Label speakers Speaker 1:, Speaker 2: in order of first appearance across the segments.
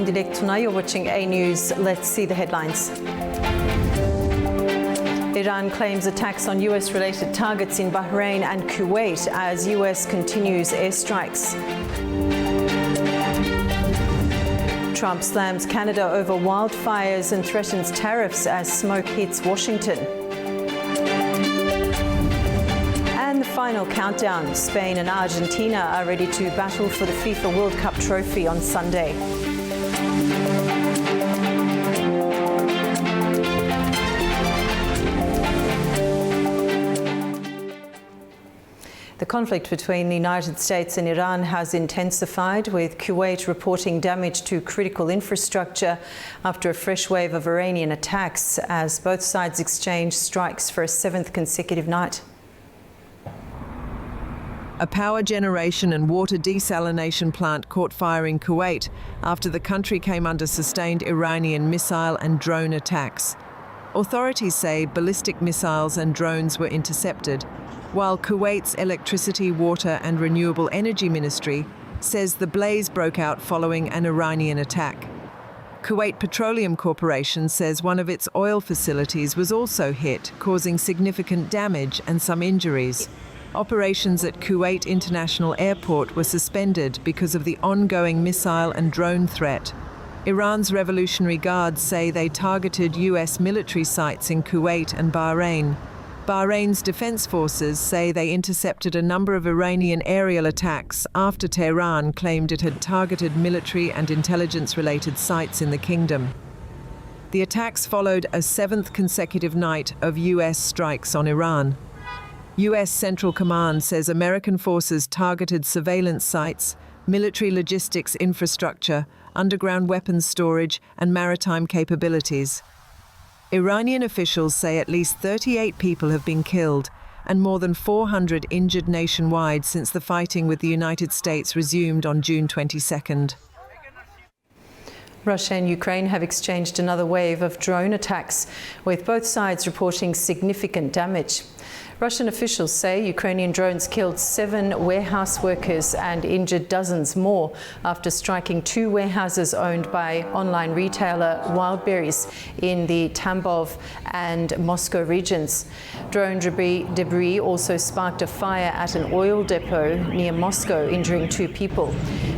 Speaker 1: Direct tonight. You're watching A News. Let's see the headlines. Iran claims attacks on US-related targets in Bahrain and Kuwait as US continues airstrikes. Trump slams Canada over wildfires and threatens tariffs as smoke hits Washington. And the final countdown. Spain and Argentina are ready to battle for the FIFA World Cup trophy on Sunday. The conflict between the United States and Iran has intensified, with Kuwait reporting damage to critical infrastructure after a fresh wave of Iranian attacks as both sides exchange strikes for a seventh consecutive night.
Speaker 2: A power generation and water desalination plant caught fire in Kuwait after the country came under sustained Iranian missile and drone attacks. Authorities say ballistic missiles and drones were intercepted, while Kuwait's Electricity, Water and Renewable Energy Ministry says the blaze broke out following an Iranian attack. Kuwait Petroleum Corporation says one of its oil facilities was also hit, causing significant damage and some injuries. Operations at Kuwait International Airport were suspended because of the ongoing missile and drone threat. Iran's Revolutionary Guards say they targeted US military sites in Kuwait and Bahrain. Bahrain's defense forces say they intercepted a number of Iranian aerial attacks after Tehran claimed it had targeted military and intelligence-related sites in the kingdom. The attacks followed a seventh consecutive night of US strikes on Iran. US Central Command says American forces targeted surveillance sites, military logistics infrastructure, underground weapons storage, and maritime capabilities. Iranian officials say at least 38 people have been killed and more than 400 injured nationwide since the fighting with the United States resumed on June 22nd.
Speaker 1: Russia and Ukraine have exchanged another wave of drone attacks, with both sides reporting significant damage. Russian officials say Ukrainian drones killed 7 warehouse workers and injured dozens more after striking 2 warehouses owned by online retailer Wildberries in the Tambov and Moscow regions. Drone debris also sparked a fire at an oil depot near Moscow, injuring 2 people.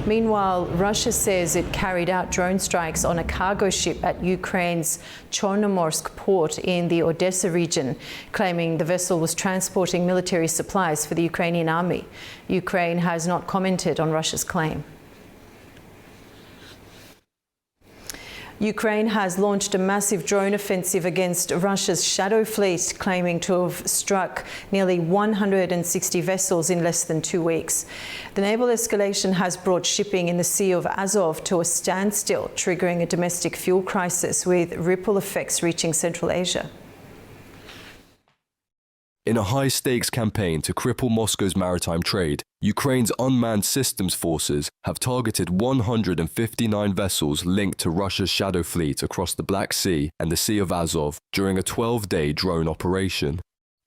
Speaker 1: Meanwhile, Russia says it carried out drone strikes on a cargo ship at Ukraine's Chornomorsk port in the Odessa region, claiming the vessel was transporting military supplies for the Ukrainian army. Ukraine has not commented on Russia's claim. Ukraine has launched a massive drone offensive against Russia's Shadow Fleet, claiming to have struck nearly 160 vessels in less than 2 weeks. The naval escalation has brought shipping in the Sea of Azov to a standstill, triggering a domestic fuel crisis with ripple effects reaching Central Asia.
Speaker 3: In a high-stakes campaign to cripple Moscow's maritime trade, Ukraine's unmanned systems forces have targeted 159 vessels linked to Russia's Shadow Fleet across the Black Sea and the Sea of Azov during a 12-day drone operation.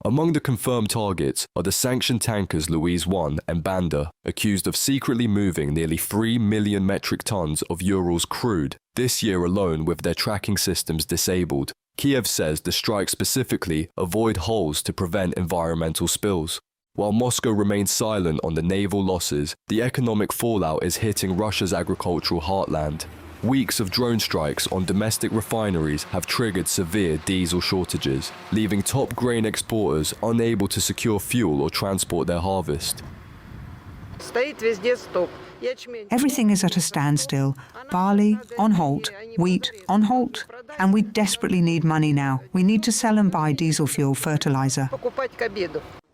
Speaker 3: Among the confirmed targets are the sanctioned tankers Louise 1 and Banda, accused of secretly moving nearly 3 million metric tons of Urals crude this year alone with their tracking systems disabled. Kiev says the strikes specifically avoid holes to prevent environmental spills. While Moscow remains silent on the naval losses, the economic fallout is hitting Russia's agricultural heartland. Weeks of drone strikes on domestic refineries have triggered severe diesel shortages, leaving top grain exporters unable to secure fuel or transport their harvest.
Speaker 4: Everything is at a standstill. Barley on halt, wheat on halt, and we desperately need money now. We need to sell and buy diesel fuel fertilizer.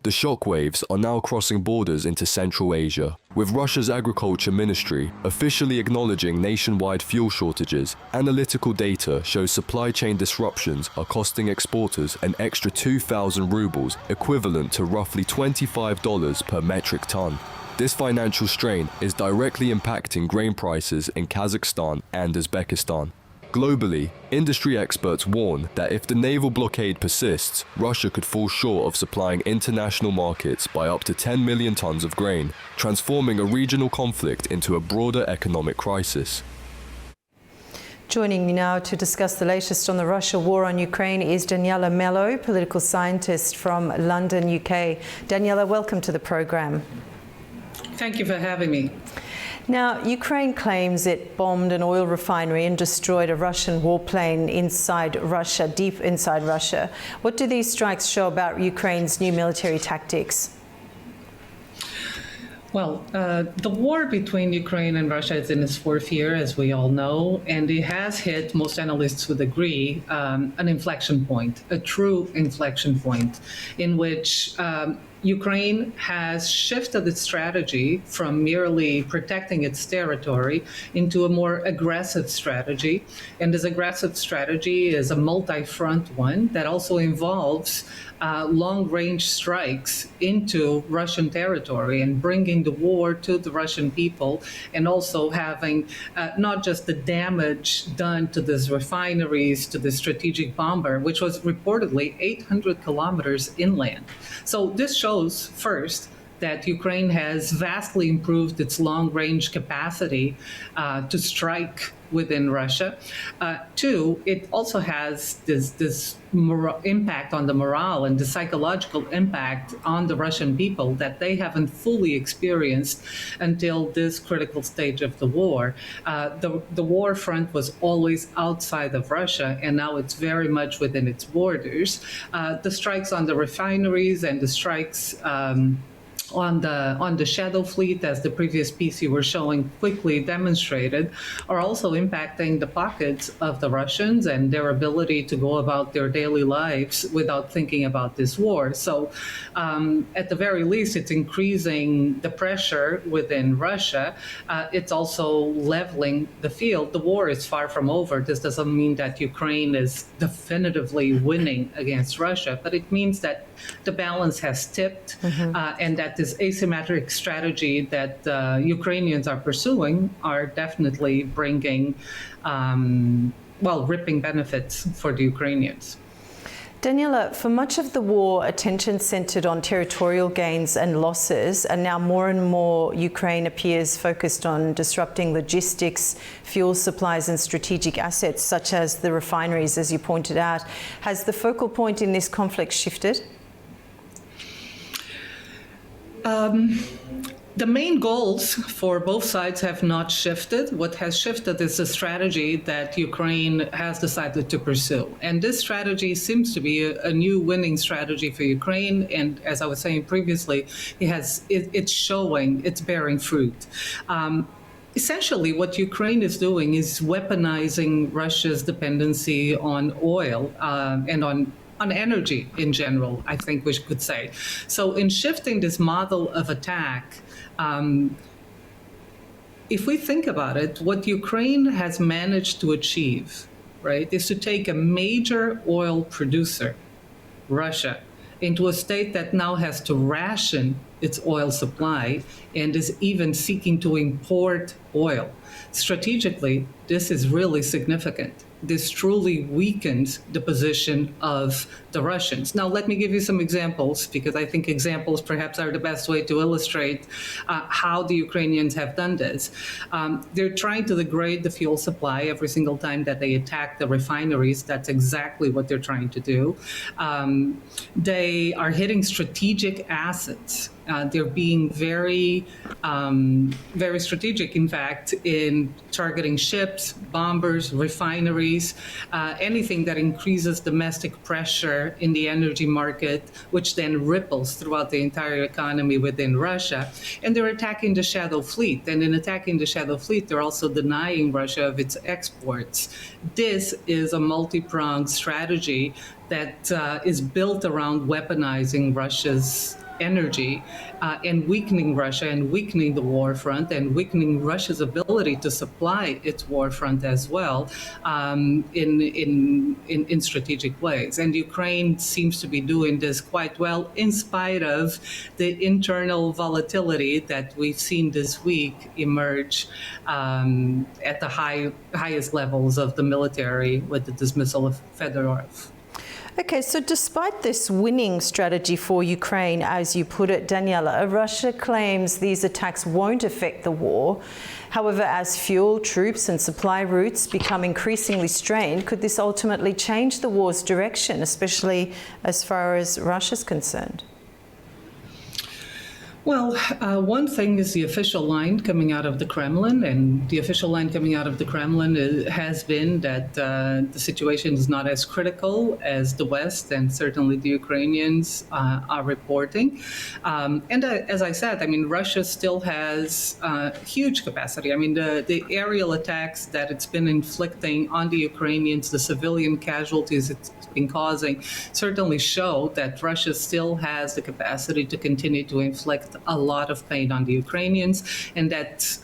Speaker 3: The shockwaves are now crossing borders into Central Asia, with Russia's Agriculture Ministry officially acknowledging nationwide fuel shortages. Analytical data shows supply chain disruptions are costing exporters an extra 2,000 rubles, equivalent to roughly $25 per metric ton. This financial strain is directly impacting grain prices in Kazakhstan and Uzbekistan. Globally, industry experts warn that if the naval blockade persists, Russia could fall short of supplying international markets by up to 10 million tons of grain, transforming a regional conflict into a broader economic crisis.
Speaker 1: Joining me now to discuss the latest on the Russia war on Ukraine is Daniela Mello, political scientist from London, UK. Daniela, welcome to the program.
Speaker 5: Thank you for having me.
Speaker 1: Now, Ukraine claims it bombed an oil refinery and destroyed a Russian warplane inside Russia, deep inside Russia. What do these strikes show about Ukraine's new military tactics?
Speaker 5: Well, the war between Ukraine and Russia is in its fourth year, as we all know, and it has hit, most analysts would agree, an inflection point, a true inflection point, in which Ukraine has shifted its strategy from merely protecting its territory into a more aggressive strategy. And this aggressive strategy is a multi-front one that also involves long-range strikes into Russian territory and bringing the war to the Russian people, and also having not just the damage done to these refineries, to the strategic bomber, which was reportedly 800 kilometers inland. So this shows, first, that Ukraine has vastly improved its long-range capacity to strike within Russia. Two, it also has this impact on the morale and the psychological impact on the Russian people that they haven't fully experienced until this critical stage of the war. The war front was always outside of Russia, and now it's very much within its borders. The strikes on the refineries and the strikes on the shadow fleet, as the previous piece you were showing quickly demonstrated, are also impacting the pockets of the Russians and their ability to go about their daily lives without thinking about this war. So at the very least, it's increasing the pressure within Russia. It's also leveling the field. The war is far from over. This doesn't mean that Ukraine is definitively winning against Russia, but it means that the balance has tipped, and that this asymmetric strategy that Ukrainians are pursuing are definitely bringing, ripping benefits for the Ukrainians.
Speaker 1: Daniela, for much of the war, attention centered on territorial gains and losses, and now more and more Ukraine appears focused on disrupting logistics, fuel supplies and strategic assets such as the refineries, as you pointed out. Has the focal point in this conflict shifted?
Speaker 5: The main goals for both sides have not shifted. What has shifted is the strategy that Ukraine has decided to pursue. And this strategy seems to be a new winning strategy for Ukraine. And as I was saying previously, it's bearing fruit. Essentially, what Ukraine is doing is weaponizing Russia's dependency on oil and on energy in general, I think we could say. So in shifting this model of attack, if we think about it, what Ukraine has managed to achieve, right, is to take a major oil producer, Russia, into a state that now has to ration its oil supply and is even seeking to import oil. Strategically, this is really significant. This truly weakens the position of the Russians. Now, let me give you some examples, because I think examples perhaps are the best way to illustrate how the Ukrainians have done this. They're trying to degrade the fuel supply every single time that they attack the refineries. That's exactly what they're trying to do. They are hitting strategic assets. They're being very strategic, in fact, in targeting ships, bombers, refineries, anything that increases domestic pressure in the energy market, which then ripples throughout the entire economy within Russia. And they're attacking the shadow fleet. And in attacking the shadow fleet, they're also denying Russia of its exports. This is a multi-pronged strategy that is built around weaponizing Russia's energy and weakening Russia and weakening the war front and weakening Russia's ability to supply its war front as well in strategic ways. And Ukraine seems to be doing this quite well in spite of the internal volatility that we've seen this week emerge at the highest levels of the military with the dismissal of Fedorov.
Speaker 1: Okay, so despite this winning strategy for Ukraine, as you put it, Daniela, Russia claims these attacks won't affect the war. However, as fuel, troops and supply routes become increasingly strained, could this ultimately change the war's direction, especially as far as Russia's concerned?
Speaker 5: Well, one thing is the official line coming out of the Kremlin, and the official line coming out of the Kremlin has been that the situation is not as critical as the West and certainly the Ukrainians are reporting. And as I said, I mean, Russia still has huge capacity. I mean, the aerial attacks that it's been inflicting on the Ukrainians, the civilian casualties it's been causing, certainly show that Russia still has the capacity to continue to inflict a lot of pain on the Ukrainians, and that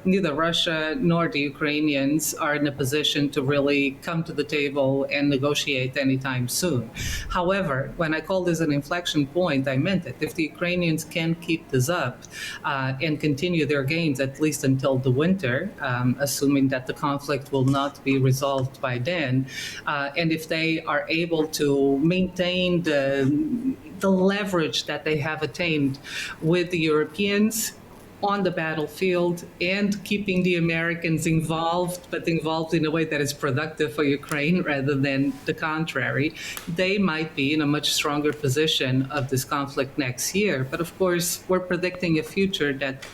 Speaker 5: neither Russia nor the Ukrainians are in a position to really come to the table and negotiate anytime soon. However, when I call this an inflection point, I meant it. If the Ukrainians can keep this up and continue their gains at least until the winter, assuming that the conflict will not be resolved by then, and if they are able to maintain the leverage that they have attained with the Europeans on the battlefield and keeping the Americans involved, but involved in a way that is productive for Ukraine rather than the contrary, they might be in a much stronger position of this conflict next year. But of course, we're predicting a future that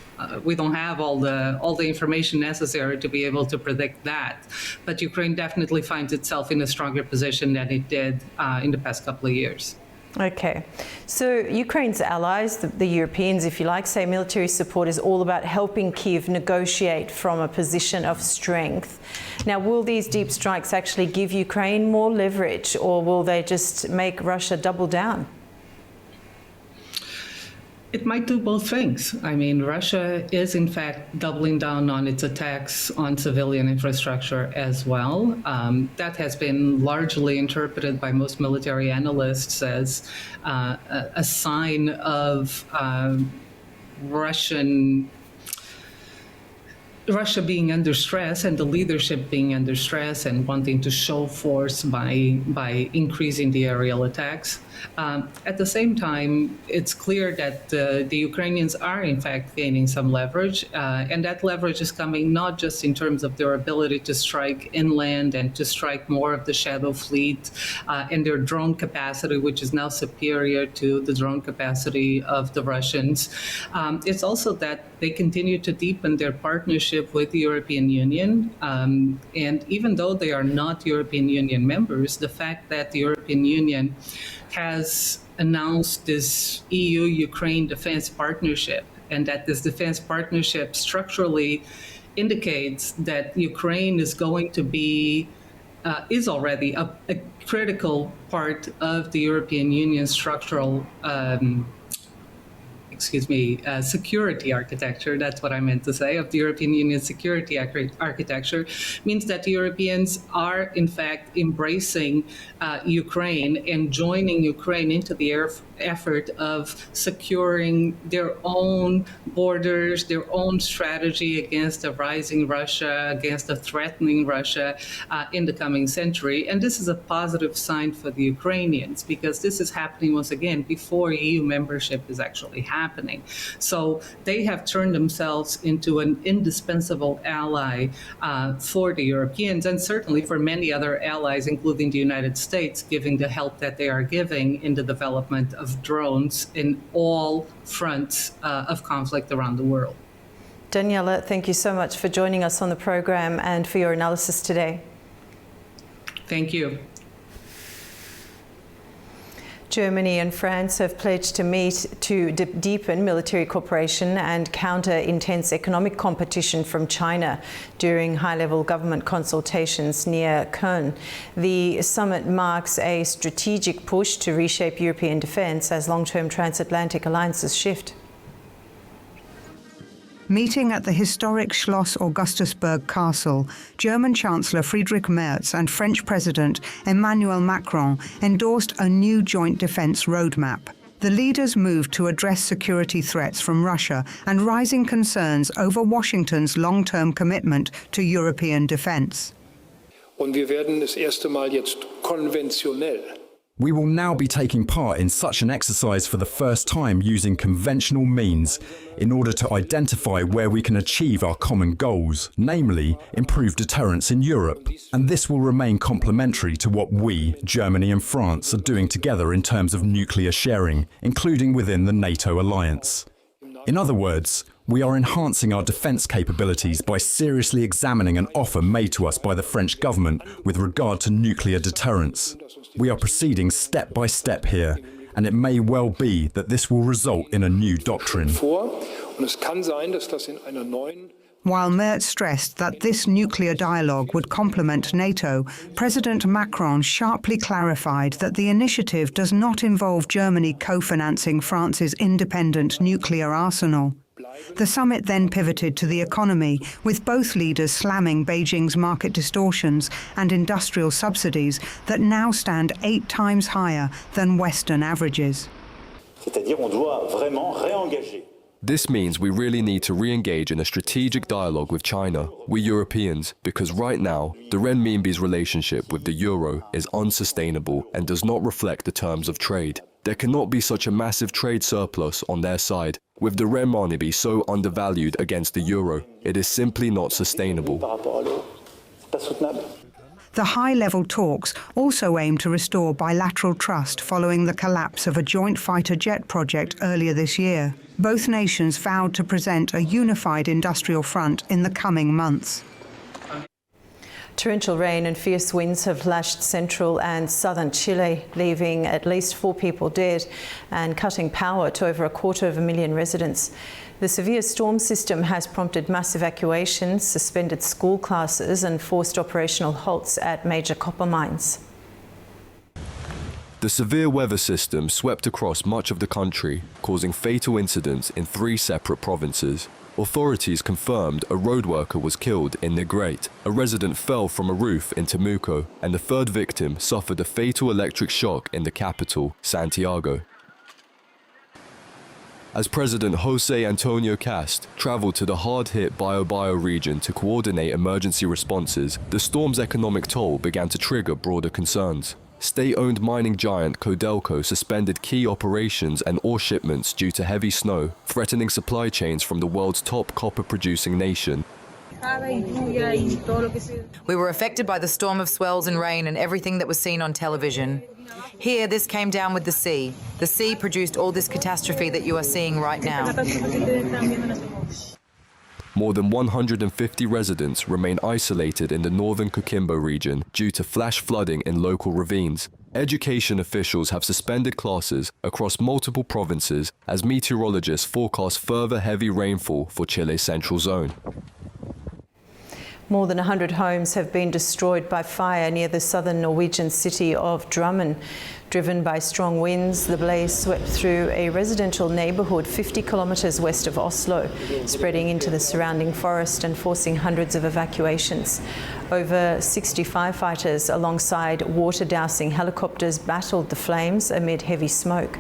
Speaker 5: we don't have all the information necessary to be able to predict that. But Ukraine definitely finds itself in a stronger position than it did in the past couple of years.
Speaker 1: Okay, so Ukraine's allies, the Europeans, if you like, say military support is all about helping Kyiv negotiate from a position of strength. Now, will these deep strikes actually give Ukraine more leverage, or will they just make Russia double down?
Speaker 5: It might do both things. I mean, Russia is in fact doubling down on its attacks on civilian infrastructure as well. That has been largely interpreted by most military analysts as a sign of Russia being under stress and the leadership being under stress and wanting to show force by increasing the aerial attacks. At the same time, it's clear that the Ukrainians are in fact gaining some leverage, and that leverage is coming not just in terms of their ability to strike inland and to strike more of the shadow fleet and their drone capacity, which is now superior to the drone capacity of the Russians. It's also that they continue to deepen their partnership with the European Union. And even though they are not European Union members, the fact that the European Union has announced this EU-Ukraine defense partnership, and that this defense partnership structurally indicates that Ukraine is going to be, is already a critical part of the European Union structural security architecture, that's what I meant to say, of the European Union security architecture, means that the Europeans are in fact embracing Ukraine and joining Ukraine into the effort of securing their own borders, their own strategy against a rising Russia, against a threatening Russia in the coming century. And this is a positive sign for the Ukrainians, because this is happening once again before EU membership is actually happening. So they have turned themselves into an indispensable ally for the Europeans, and certainly for many other allies, including the United States, giving the help that they are giving in the development of drones in all fronts of conflict around the world.
Speaker 1: Daniela, thank you so much for joining us on the program and for your analysis today.
Speaker 5: Thank you.
Speaker 1: Germany and France have pledged to meet to deepen military cooperation and counter intense economic competition from China during high-level government consultations near Köln. The summit marks a strategic push to reshape European defence as long-term transatlantic alliances shift.
Speaker 4: Meeting at the historic Schloss Augustusburg Castle, German Chancellor Friedrich Merz and French President Emmanuel Macron endorsed a new joint defence roadmap. The leaders moved to address security threats from Russia and rising concerns over Washington's long-term commitment to European defence.
Speaker 6: Und wir werden das erste Mal jetzt konventionell We will now be taking part in such an exercise for the first time using conventional means in order to identify where we can achieve our common goals, namely improve deterrence in Europe. And this will remain complementary to what we, Germany and France, are doing together in terms of nuclear sharing, including within the NATO alliance. In other words, we are enhancing our defence capabilities by seriously examining an offer made to us by the French government with regard to nuclear deterrence. We are proceeding step by step here, and it may well be that this will result in a new doctrine.
Speaker 4: While Merz stressed that this nuclear dialogue would complement NATO, President Macron sharply clarified that the initiative does not involve Germany co-financing France's independent nuclear arsenal. The summit then pivoted to the economy, with both leaders slamming Beijing's market distortions and industrial subsidies that now stand 8 times higher than Western averages.
Speaker 3: This means we really need to re-engage in a strategic dialogue with China, we Europeans, because right now, the renminbi's relationship with the euro is unsustainable and does not reflect the terms of trade. There cannot be such a massive trade surplus on their side, with the renminbi so undervalued against the euro. It is simply not sustainable.
Speaker 4: The high-level talks also aim to restore bilateral trust following the collapse of a joint fighter jet project earlier this year. Both nations vowed to present a unified industrial front in the coming months.
Speaker 1: Torrential rain and fierce winds have lashed central and southern Chile, leaving at least 4 people dead and cutting power to over 250,000 residents. The severe storm system has prompted mass evacuations, suspended school classes and forced operational halts at major copper mines.
Speaker 3: The severe weather system swept across much of the country, causing fatal incidents in 3 separate provinces. Authorities confirmed a road worker was killed in Negrete, a resident fell from a roof in Temuco, and the 3rd victim suffered a fatal electric shock in the capital, Santiago. As President José Antonio Cast travelled to the hard-hit Biobío region to coordinate emergency responses, the storm's economic toll began to trigger broader concerns. State-owned mining giant Codelco suspended key operations and ore shipments due to heavy snow, threatening supply chains from the world's top copper-producing nation.
Speaker 7: We were affected by the storm of swells and rain and everything that was seen on television. Here, this came down with the sea. The sea produced all this catastrophe that you are seeing right now.
Speaker 3: More than 150 residents remain isolated in the northern Coquimbo region due to flash flooding in local ravines. Education officials have suspended classes across multiple provinces as meteorologists forecast further heavy rainfall for Chile's central zone.
Speaker 1: More than 100 homes have been destroyed by fire near the southern Norwegian city of Drammen. Driven by strong winds, the blaze swept through a residential neighbourhood 50 kilometres west of Oslo, spreading into the surrounding forest and forcing hundreds of evacuations. Over 60 firefighters alongside water-dousing helicopters battled the flames amid heavy smoke.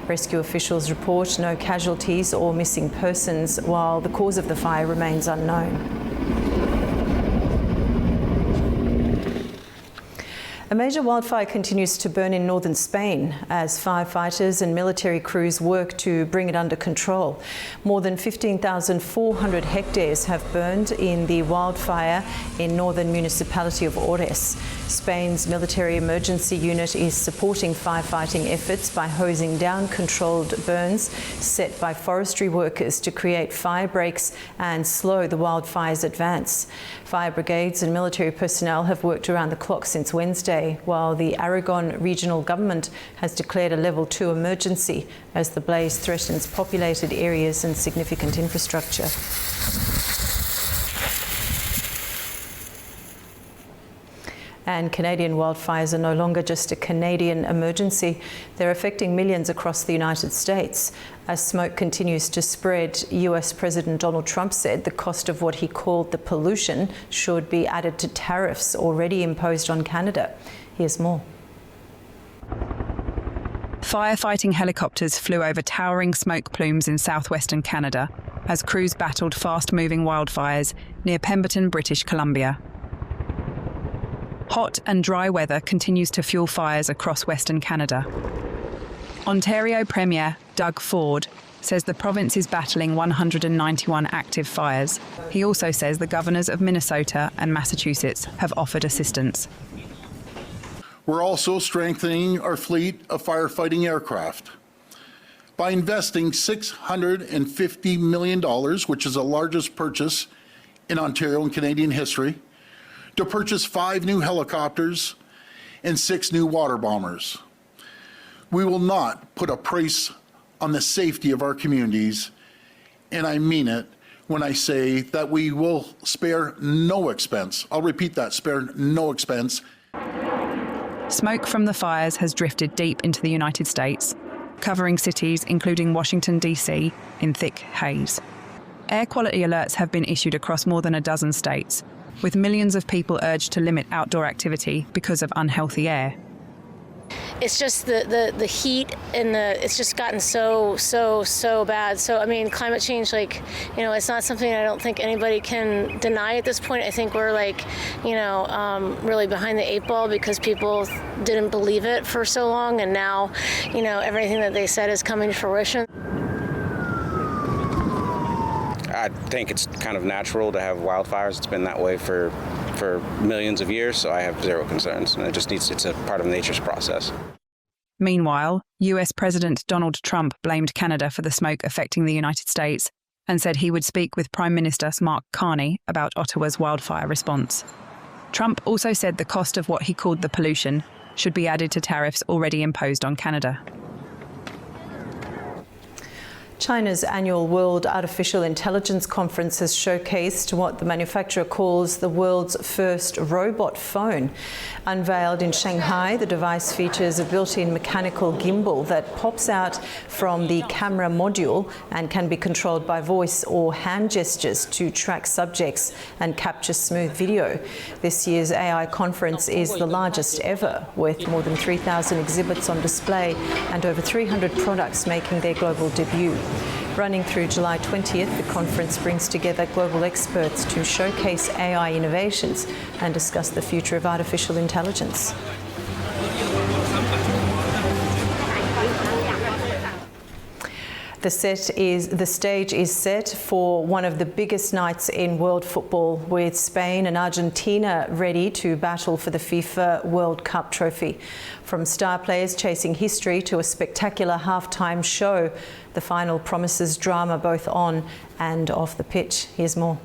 Speaker 1: Rescue officials report no casualties or missing persons, while the cause of the fire remains unknown. A major wildfire continues to burn in northern Spain as firefighters and military crews work to bring it under control. More than 15,400 hectares have burned in the wildfire in northern municipality of Ores. Spain's military emergency unit is supporting firefighting efforts by hosing down controlled burns set by forestry workers to create fire breaks and slow the wildfire's advance. Fire brigades and military personnel have worked around the clock since Wednesday, while the Aragon regional government has declared a level 2 emergency as the blaze threatens populated areas and significant infrastructure. And Canadian wildfires are no longer just a Canadian emergency. They're affecting millions across the United States. As smoke continues to spread, US President Donald Trump said the cost of what he called the pollution should be added to tariffs already imposed on Canada. Here's more.
Speaker 8: Firefighting helicopters flew over towering smoke plumes in southwestern Canada as crews battled fast-moving wildfires near Pemberton, British Columbia. Hot and dry weather continues to fuel fires across Western Canada. Ontario Premier Doug Ford says the province is battling 191 active fires. He also says the governors of Minnesota and Massachusetts have offered assistance.
Speaker 9: We're also strengthening our fleet of firefighting aircraft by investing $650 million, which is the largest purchase in Ontario and Canadian history, to purchase 5 new helicopters and 6 new water bombers. We will not put a price on the safety of our communities, and I mean it when I say that we will spare no expense. I'll repeat that, spare no expense.
Speaker 8: Smoke from the fires has drifted deep into the United States, covering cities including Washington, D.C., in thick haze. Air quality alerts have been issued across more than a dozen states, with millions of people urged to limit outdoor activity because of unhealthy air.
Speaker 10: It's just the heat and it's just gotten so bad. So, I mean, climate change, it's not something I don't think anybody can deny at this point. I think we're really behind the 8 ball because people didn't believe it for so long. And now, everything that they said is coming to fruition.
Speaker 11: I think it's kind of natural to have wildfires. It's been that way for millions of years, so I have zero concerns. And it's a part of nature's process.
Speaker 8: Meanwhile, US President Donald Trump blamed Canada for the smoke affecting the United States and said he would speak with Prime Minister Mark Carney about Ottawa's wildfire response. Trump also said the cost of what he called the pollution should be added to tariffs already imposed on Canada.
Speaker 1: China's annual World Artificial Intelligence Conference has showcased what the manufacturer calls the world's first robot phone. Unveiled in Shanghai, the device features a built-in mechanical gimbal that pops out from the camera module and can be controlled by voice or hand gestures to track subjects and capture smooth video. This year's AI conference is the largest ever, with more than 3,000 exhibits on display and over 300 products making their global debut. Running through July 20th, the conference brings together global experts to showcase AI innovations and discuss the future of artificial intelligence. The stage is set for one of the biggest nights in world football, with Spain and Argentina ready to battle for the FIFA World Cup trophy. From star players chasing history to a spectacular halftime show, the final promises drama both on and off the pitch. Here's more.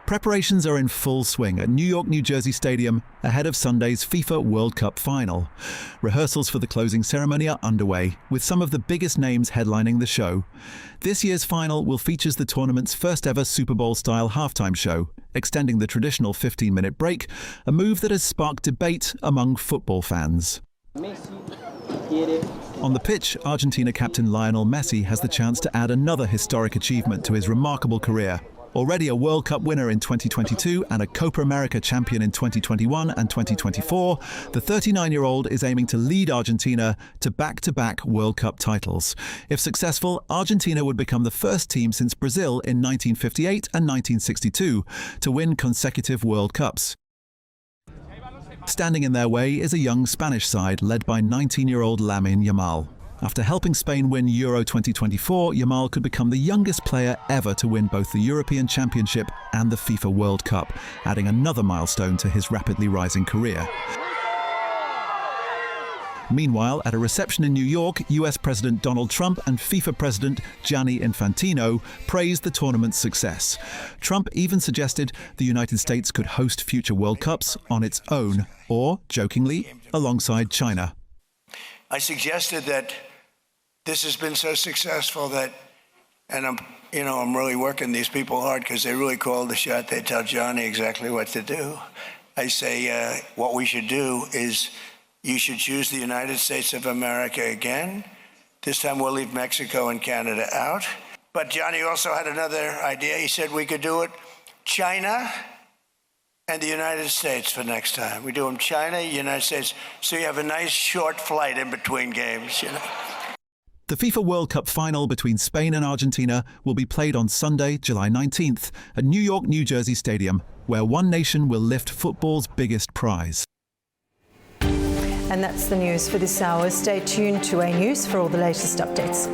Speaker 12: Preparations are in full swing at New York, New Jersey Stadium ahead of Sunday's FIFA World Cup final. Rehearsals for the closing ceremony are underway, with some of the biggest names headlining the show. This year's final will feature the tournament's first ever Super Bowl-style halftime show, extending the traditional 15-minute break, a move that has sparked debate among football fans. On the pitch, Argentina captain Lionel Messi has the chance to add another historic achievement to his remarkable career. Already a World Cup winner in 2022 and a Copa America champion in 2021 and 2024, the 39-year-old is aiming to lead Argentina to back-to-back World Cup titles. If successful, Argentina would become the first team since Brazil in 1958 and 1962 to win consecutive World Cups. Standing in their way is a young Spanish side led by 19-year-old Lamine Yamal. After helping Spain win Euro 2024, Yamal could become the youngest player ever to win both the European Championship and the FIFA World Cup, adding another milestone to his rapidly rising career. Meanwhile, at a reception in New York, US President Donald Trump and FIFA President Gianni Infantino praised the tournament's success. Trump even suggested the United States could host future World Cups on its own, or, jokingly, alongside China.
Speaker 13: I suggested that this has been so successful that, and I'm really working these people hard because they really call the shot. They tell Johnny exactly what to do. I say what we should do is you should choose the United States of America again. This time we'll leave Mexico and Canada out. But Johnny also had another idea. He said we could do it China and the United States for next time. We do them China, United States, so you have a nice short flight in between games,
Speaker 12: The FIFA World Cup final between Spain and Argentina will be played on Sunday, July 19th at New York, New Jersey Stadium, where one nation will lift football's biggest prize.
Speaker 1: And that's the news for this hour. Stay tuned to A News for all the latest updates.